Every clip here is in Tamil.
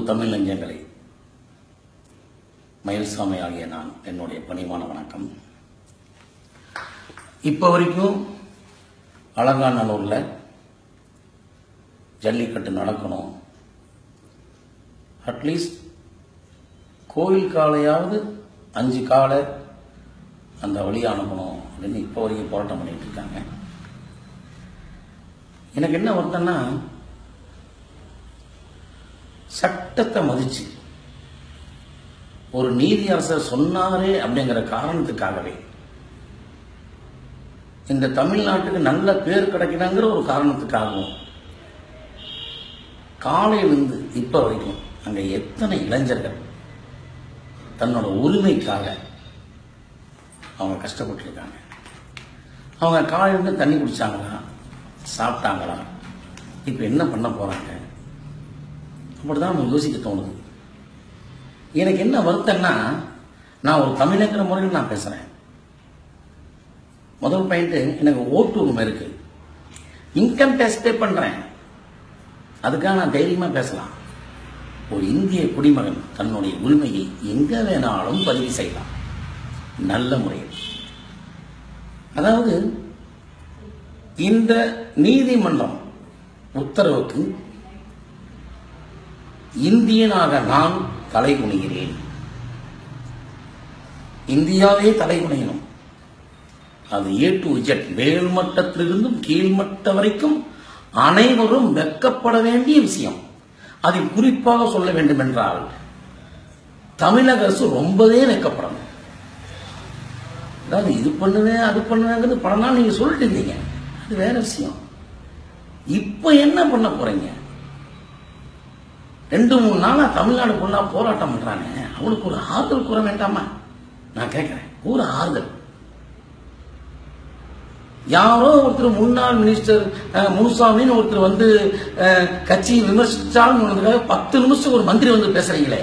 தமிழ் நெஞ்சங்களே, மயில்சாமி ஆகிய நான் என்னுடைய பணிவான வணக்கம். இப்போ வரைக்கும் அலங்காநல்லூர்ல ஜல்லிக்கட்டு நடக்கணும், அட்லீஸ்ட் கோயில் காலையாவது 5 காலை அந்த வழியை அனுப்பணும் அப்படின்னு இப்போ வரைக்கும் போராட்டம் பண்ணிட்டு இருக்காங்க. எனக்கு என்ன வருத்தம்னா, சட்டத்தை மதிச்சு ஒரு நீதியரசர் சொன்னாரே அப்படிங்கிற காரணத்துக்காகவே இந்த தமிழ்நாட்டுக்கு நல்ல பேர் கிடைக்கணுங்கிற ஒரு காரணத்துக்காகவும் காலையிலிருந்து இப்ப வரைக்கும் அங்க எத்தனை இளைஞர்கள் தன்னோட உரிமைக்காக அவங்க கஷ்டப்பட்டு இருக்காங்க. அவங்க காலையிலிருந்து தண்ணி குடிச்சாங்களா, சாப்பிட்டாங்களா, இப்ப என்ன பண்ண போறாங்க அப்படிதான் நம்ம யோசிக்க தோணுது. எனக்கு என்ன வருத்தம்னா, நான் ஒரு தமிழங்கிற முறையில் நான் பேசுறேன். முதல் பாயிண்ட், எனக்கு ஓட்டு உரிமை இருக்கு, இன்கம் டேக்ஸ் பே பண்றேன், அதுக்காக நான் தைரியமா பேசலாம். ஒரு இந்திய குடிமகன் தன்னுடைய உரிமையை எங்க வேணாலும் பதிவு செய்யலாம் நல்ல முறையில். அதாவது இந்த நீதிமன்றம் உத்தரவுக்கு இந்தியனாக நான் தலை குனிகிறேன். இந்தியாவே தலை குனியணும். அது A to Z, மேல்மட்டத்திலிருந்தும் கீழ்மட்ட வரைக்கும் அனைவரும் வெட்கப்பட வேண்டிய விஷயம். அதில் குறிப்பாக சொல்ல வேண்டும் என்றால், தமிழக அரசு ரொம்பவே வெட்கப்படணும். அதாவது இது பண்ணுவேன் அது பண்ணுவேங்கிறது பல நாள் நீங்க சொல்லிட்டு இருந்தீங்க, அது வேற விஷயம். இப்ப என்ன பண்ண போறீங்க? 2-3 நாளா தமிழ்நாடு ஃபுல்லா போராட்டம் பண்றாங்க. அவனுக்கு ஒரு ஆறுதல் கூற வேண்டாமா? நான் கேட்கிறேன், ஒரு ஆறுதல். யாரோ ஒருத்தர் முன்னாள் மினிஸ்டர் முனுசாமின்னு ஒருத்தர் வந்து கட்சியை விமர்சிச்சாலும் 10 நிமிஷம் ஒரு மந்திரி வந்து பேசுறீங்களே,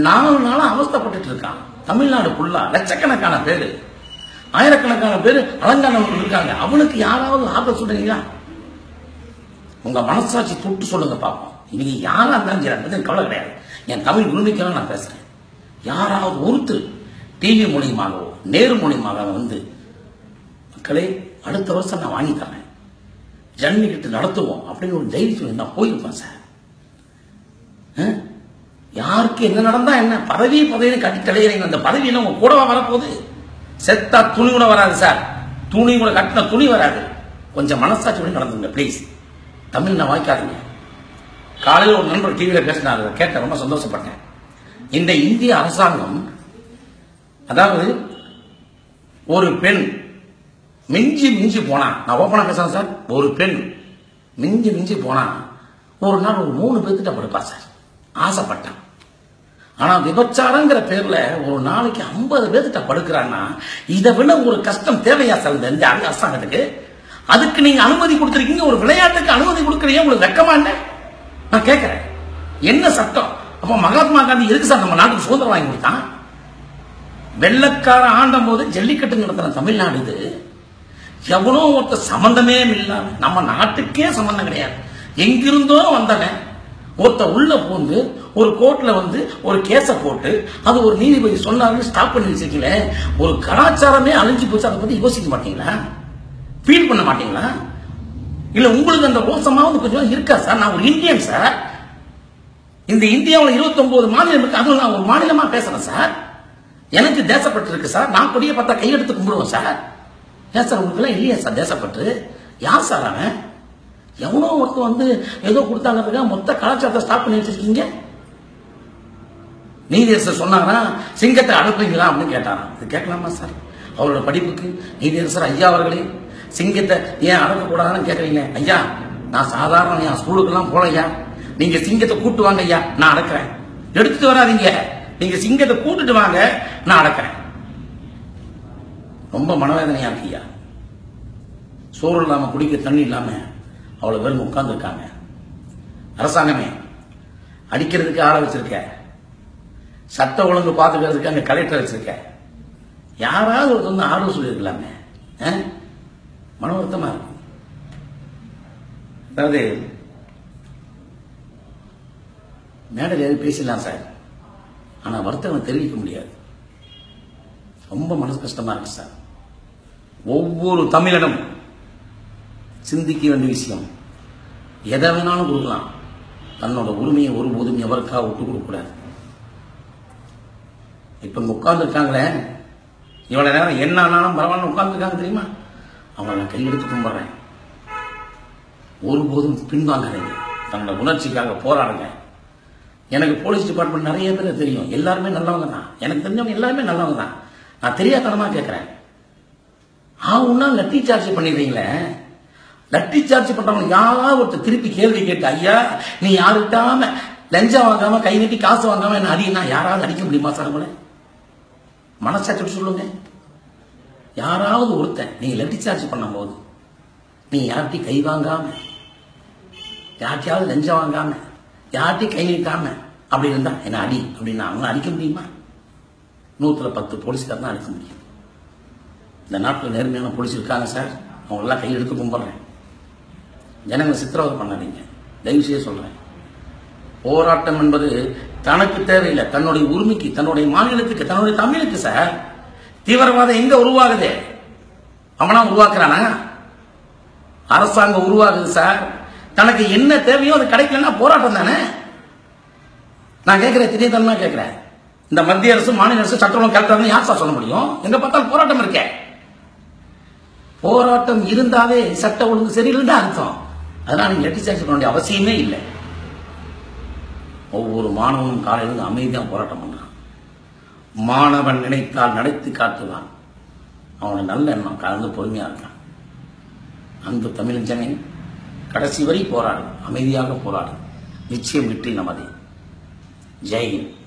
4 நாளா அவஸ்தைப்பட்டு இருக்கான். தமிழ்நாடு ஃபுல்லா லட்சக்கணக்கான பேரு, ஆயிரக்கணக்கான பேர் அலங்காநல்லூர் இருக்காங்க. அவனுக்கு யாராவது ஆறுதல் சொல்றீங்களா? உங்க மனசாட்சி தொட்டு சொல்லுங்க பாப்போம். இன்னைக்கு யாரா இருந்தாலும் சரி, கவலை கிடையாது. என் தமிழ் உரிமைக்கெல்லாம் நான் பேசுறேன். யாராவது ஒருத்தர் டிவி மூலியமாகவோ நேரு மூலியமாக வந்து, மக்களே அடுத்த வருஷம் நான் வாங்கி தரேன், ஜல்லிக்கட்டு நடத்துவோம் அப்படின்னு ஒரு தைரியம் சொல்லி நான் போயிருப்பேன் சார். யாருக்கு என்ன நடந்தா என்ன, பதவியை கட்டி தலைகிறீங்க. அந்த பதவியில உங்க கூடவா வரப்போகுது? செத்தா துணி கூட வராது சார், துணி கூட கட்டின துணி வராது. கொஞ்சம் மனசாட்சி நடந்துங்க பிளீஸ். தமிழ் நான் வாய்க்காதீங்க. காலையில் ஒரு நண்பர் டிவியில பேசினார், கேட்ட ரொம்ப சந்தோஷப்பட்டேன். இந்த இந்திய அரசாங்கம், அதாவது ஒரு பெண் மிஞ்சி போனா, நான் ஓப்பனா பேசுறேன் சார், ஒரு பெண் மிஞ்சி போனா ஒரு நாள் ஒரு 3 பேர்த்திட்ட படுப்பா சார், ஆசைப்பட்டான். ஆனா விபச்சாரங்கிற பேர்ல ஒரு நாளைக்கு 50 பேர்த்திட்ட படுக்கிறான்னா, இதை விட ஒரு கஷ்டம் தேவையா சார் இந்த அரசாங்கத்துக்கு? அதுக்கு நீங்க அனுமதி கொடுத்திருக்கீங்க. ஒரு விளையாட்டுக்கு அனுமதி கொடுக்கறீங்க, உங்களுக்கு வெக்கமா என்ன? நான் கேட்கிறேன், என்ன சட்டம்? அப்ப மகாத்மா காந்தி எதுக்கு சார் நம்ம நாட்டுக்கு சுதந்திரம் வாங்கி கொடுத்தான்? வெள்ளக்கார ஆண்டும் போது ஜல்லிக்கட்டு நடத்துற தமிழ்நாடு இது. எவ்வளோ ஒருத்த சம்பந்தமே இல்லாம, நம்ம நாட்டுக்கே சம்பந்தம் கிடையாது, எங்கிருந்தோ வந்தவன் ஒருத்த உள்ள பூந்து ஒரு கோர்ட்ல வந்து ஒரு கேஸ போட்டு, அது ஒரு நீதிபதி சொன்னாருன்னு ஸ்டாப் பண்ணி வச்சிருக்கீங்களே. ஒரு கலாச்சாரமே அழிஞ்சு போச்சு. அதை பத்தி யோசிக்க மாட்டீங்களா? ஃபீல் பண்ண மாட்டீங்களா? இல்ல உங்களுக்கு அந்த ரோசமாவது கொஞ்சம் இருக்கா சார்? நான் ஒரு இந்தியன் சார். இந்த இந்தியாவில் 29 மாநிலம் இருக்கு, அதுல நான் ஒரு மாநிலமா பேசுறேன் சார். எனக்கு தேசப்பட்டு இருக்கு சார். நான் கொடியை பார்த்தா கையெடுத்து கும்பிடுவோம் சார். ஏன் சார் உங்களுக்கு எல்லாம் இல்லையா சார் தேசப்பட்டு? யார் சார் அவன்? எவனோ ஒருத்தர் வந்து ஏதோ கொடுத்தாங்க, மொத்த கலாச்சாரத்தை ஸ்டாப் பண்ணி வச்சிருக்கீங்க. நீதியரசர் சொன்னாரா சிங்கத்தை அடக்குவீங்களா அப்படின்னு கேட்டாரா? இது கேட்கலாமா சார்? அவரோட படிப்புக்கு நீதியரசர் ஐயா அவர்களே, சிங்கத்தை ஏன் அடக்கக்கூடாதுன்னு கேட்கறீங்க ஐயா? நான் சாதாரண என் ஸ்கூலுக்கெல்லாம் போலையா, நீங்க சிங்கத்தை கூட்டு வாங்க ஐயா, நான் அடக்கிறேன். எடுத்துட்டு வராதீங்க, நீங்க சிங்கத்தை கூட்டுட்டு வாங்க, நான் அடக்கிறேன். ரொம்ப மனவேதனையா இருக்கியா? சோறு இல்லாம குடிக்க தண்ணி இல்லாம அவ்வளவு பேர் உட்கார்ந்து இருக்காங்க. அரசாங்கமே அடிக்கிறதுக்கு ஆளை வச்சிருக்க, சட்ட ஒழுங்கு பார்த்துக்கிறதுக்கு அங்க கலெக்டர் வச்சிருக்க, யாராவது ஒருத்தர் ஆர்வம் சொல்லியிருக்கலாமே. மன வருத்தமா இருக்கும். அதாவது மேடையில் எது பேசிடலாம் சார், ஆனால் வருத்தம் தெரிவிக்க முடியாது. ரொம்ப மனசு கஷ்டமா இருக்கு சார். ஒவ்வொரு தமிழனும் சிந்திக்க வேண்டிய விஷயம், எதை வேணாலும் கொடுக்கலாம், தன்னோட உரிமையை ஒருபோதும் எவருக்காக விட்டு கொடுக்கூடாது. இப்ப இங்க உட்கார்ந்து இருக்காங்களே, இவ்வளவு நேரம் என்ன ஆனாலும் பரவாயில்ல உட்கார்ந்து இருக்காங்க தெரியுமா, அவங்களை நான் கையெடுத்து கும்பிடுறேன். ஒருபோதும் பின்வாங்காதீங்க, தன்னோட உணர்ச்சிக்காக போராடுங்க. எனக்கு போலீஸ் டிபார்ட்மெண்ட் நிறைய பேர் தெரியும், எல்லாருமே நல்லவங்க தான், எனக்கு தெரிஞ்சவங்க எல்லாருமே நல்லவங்க தான். நான் தெரியாதனமா கேட்கிறேன், ஆகும்னா லட்டி சார்ஜ் பண்ணிடுறீங்களே, லட்டி சார்ஜ் பண்றவங்க யாராவது ஒருத்தர் திருப்பி கேள்வி கேட்டு, ஐயா நீ யாருக்கிட்டாம லஞ்சம் வாங்காம கை நீட்டி காசு வாங்காம என்ன அடினா யாராவது அடிக்க முடியுமா சார்? உங்களை மனசாட்சி சொல்லுங்க. யாராவது ஒருத்தன் நீங்க லட்டி சார்ஜ் பண்ணும் போது நீங்க யார்கிட்டையும் கை வாங்காம, யார்கிட்டயாவது லஞ்சம் வாங்காம, யார்கிட்டையும் கை நீட்டாம அப்படி இருந்தா என்ன அடி அப்படின்னா அவங்க அடிக்க முடியுமா? 110 போலீஸ்கார் தான் அடிக்க முடியும். இந்த நாட்டில் நேர்மையான போலீஸ் இருக்காங்க சார், அவங்களெல்லாம் கையில் எடுத்து கும்பிடுறேன். ஜனங்களை சித்திரவதை பண்ணாதீங்க, தயவு செய்ய சொல்றேன். போராட்டம் என்பது தனக்கு தேவையில்லை, தன்னுடைய உரிமைக்கு, தன்னுடைய மாநிலத்துக்கு, தன்னுடைய தமிழுக்கு சார். தீவிரவாதம் எங்க உருவாகுது? அவனா உருவாக்குறானா? அரசாங்கம் உருவாகுது சார். தனக்கு என்ன தேவையோ அது கிடைக்கலன்னா போராட்டம் தானே. நான் கேட்கிறேன், திடீர்னு கேட்கிறேன், இந்த மத்திய அரசு மாநில அரசு சட்டம் கரெக்டாக யார் சார் சொல்ல முடியும்? எங்க பார்த்தாலும் போராட்டம் இருக்க. போராட்டம் இருந்தாவே சட்ட ஒழுங்கு சரியில்லைன்னு அர்த்தம். அதனால நீங்க லட்டி சார்ஜ் பண்ண வேண்டிய அவசியமே இல்லை. ஒவ்வொரு மாணவனும் காலையிலிருந்து அமைதியாக போராட்டம் பண்றான். மாணவன் நினைத்தால் நடத்தி காட்டுவான். அவனை நல்ல எண்ணம் கலந்து பொறுமையா இருக்கான். அந்த தமிழ் ஜனன் கடைசி வரை போராடும், அமைதியாக போராடும். நிச்சயம் வெற்றி நமது. ஜெய் ஹிந்த்.